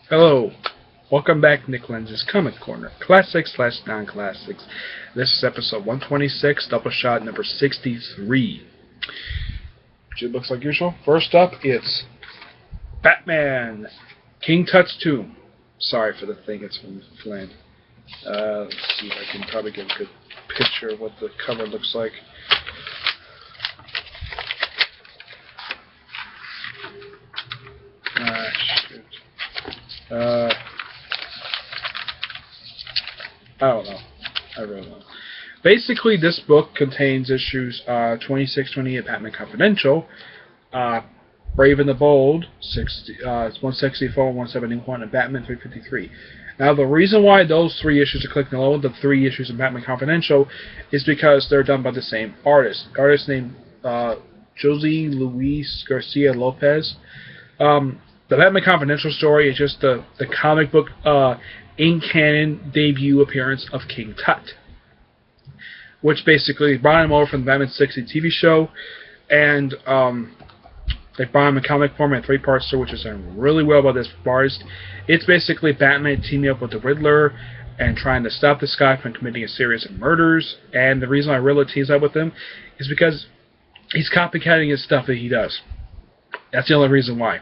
Hello, welcome back to Nick Lenz's Comic Corner, Classics / Non-Classics. This is episode 126, Doubleshot number 63. Which it looks like usual. First up, it's Batman, King Tut's Tomb. Sorry for the thing, it's from Flynn. Let's see if I can probably get a good picture of what the cover looks like. I don't know. I really don't know. Basically, this book contains issues 26, 28, Batman Confidential, Brave and the Bold, 164, 171, and Batman 353. Now, the reason why those three issues are clicked below the three issues of Batman Confidential is because they're done by the same artist. The artist named Jose Luis Garcia Lopez. The Batman Confidential story is just the comic book in-canon debut appearance of King Tut, which basically brought him over from the Batman 60 TV show, and they brought him in comic form in a three-part story, which is done really well by this artist. It's basically Batman teaming up with the Riddler and trying to stop this guy from committing a series of murders, and the reason I really tease up with him is because he's copycatting his stuff that he does. That's the only reason why.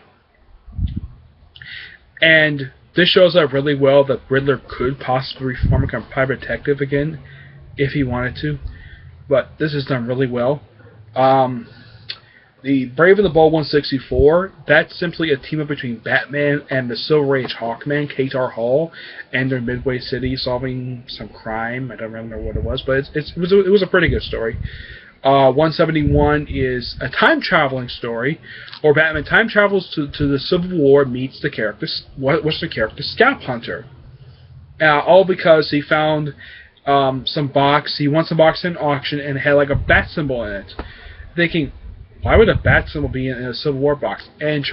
And this shows up really well that Riddler could possibly reform and become a private detective again if he wanted to. But this is done really well. The Brave and the Bold 164, that's simply a team-up between Batman and the Silver Age Hawkman, Katar Hall, and they're in Midway City solving some crime. I don't remember what it was, but it was a pretty good story. 171 is a time-traveling story, where Batman time travels to the Civil War, meets the character, Scalp Hunter. All because he found some box, he won some box in an auction, and it had like a bat symbol in it. Thinking, why would a bat symbol be in a Civil War box? And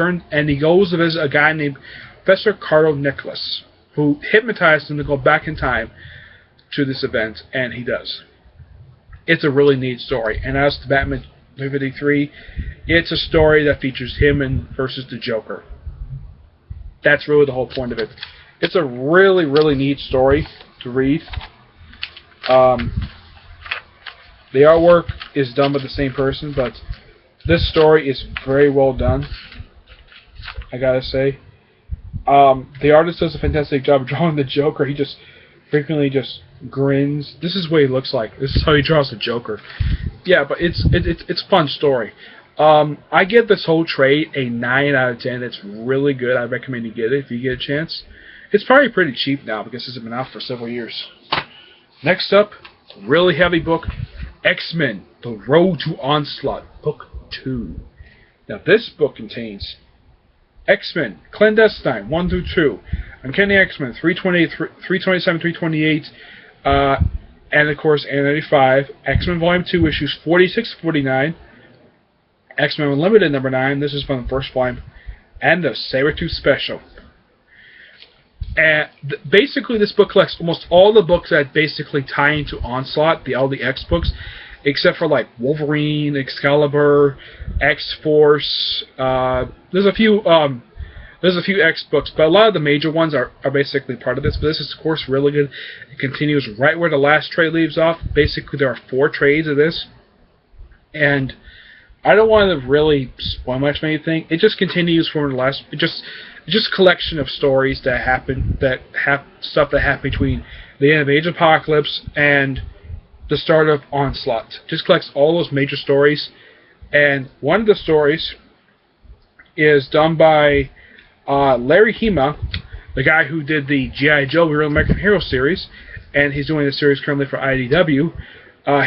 he goes to visit a guy named Professor Carlo Nicholas, who hypnotized him to go back in time to this event, and he does. It's a really neat story. And as to Batman 353, it's a story that features him versus the Joker. That's really the whole point of it. It's a really, really neat story to read. The artwork is done by the same person, but this story is very well done, I gotta say. The artist does a fantastic job drawing the Joker. He just frequently just grins. This is what he looks like. This is how he draws the Joker. Yeah, but it's a fun story. I give this whole trade a 9 out of 10. It's really good. I recommend you get it if you get a chance. It's probably pretty cheap now because it's been out for several years. Next up, really heavy book, X-Men: The Road to Onslaught, Book 2. Now this book contains X-Men, Clandestine, 1 through 2, Uncanny X-Men, 327, 328, and of course, N95, X-Men Volume 2, issues 46, 49, X-Men Unlimited, number 9, this is from the first volume, and the Sabretooth Special. And basically, this book collects almost all the books that basically tie into Onslaught, all the X books, except for like Wolverine, Excalibur, X-Force. There's a few X books, but a lot of the major ones are basically part of this. But this is, of course, really good. It continues right where the last trade leaves off. Basically, there are 4 trades of this, and I don't want to really spoil much of anything. It just continues from the last. It's just a collection of stories that happen, stuff that happened between the end of Age of Apocalypse and the start of Onslaught. Just collects all those major stories, and one of the stories is done by Larry Hema, the guy who did the G.I. Joe Real American Hero series, and he's doing the series currently for IDW.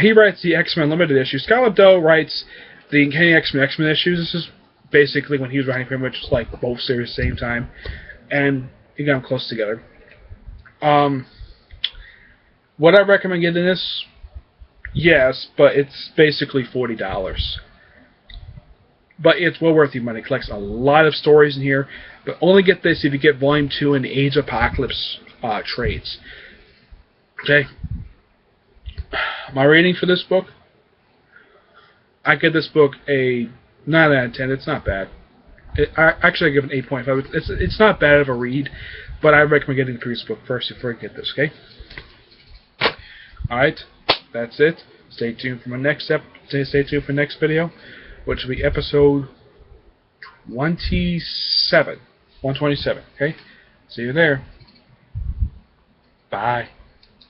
He writes the X-Men Limited issue. Scott Lobdell writes the Uncanny X-Men issues. This is basically when he was writing pretty much like both series at the same time, and he got them close together. Would I recommend getting this? Yes, but it's basically $40. But it's well worth your money. It collects a lot of stories in here, but only get this if you get Volume 2 and the Age of Apocalypse trades. Okay? My rating for this book? I give this book a 9 out of 10. It's not bad. Actually, I give it an 8.5. It's not bad of a read, but I recommend getting the previous book first before you get this. Okay. All right, that's it. Stay tuned for my next Stay tuned for the next video, which will be episode 127. Okay. See you there. Bye.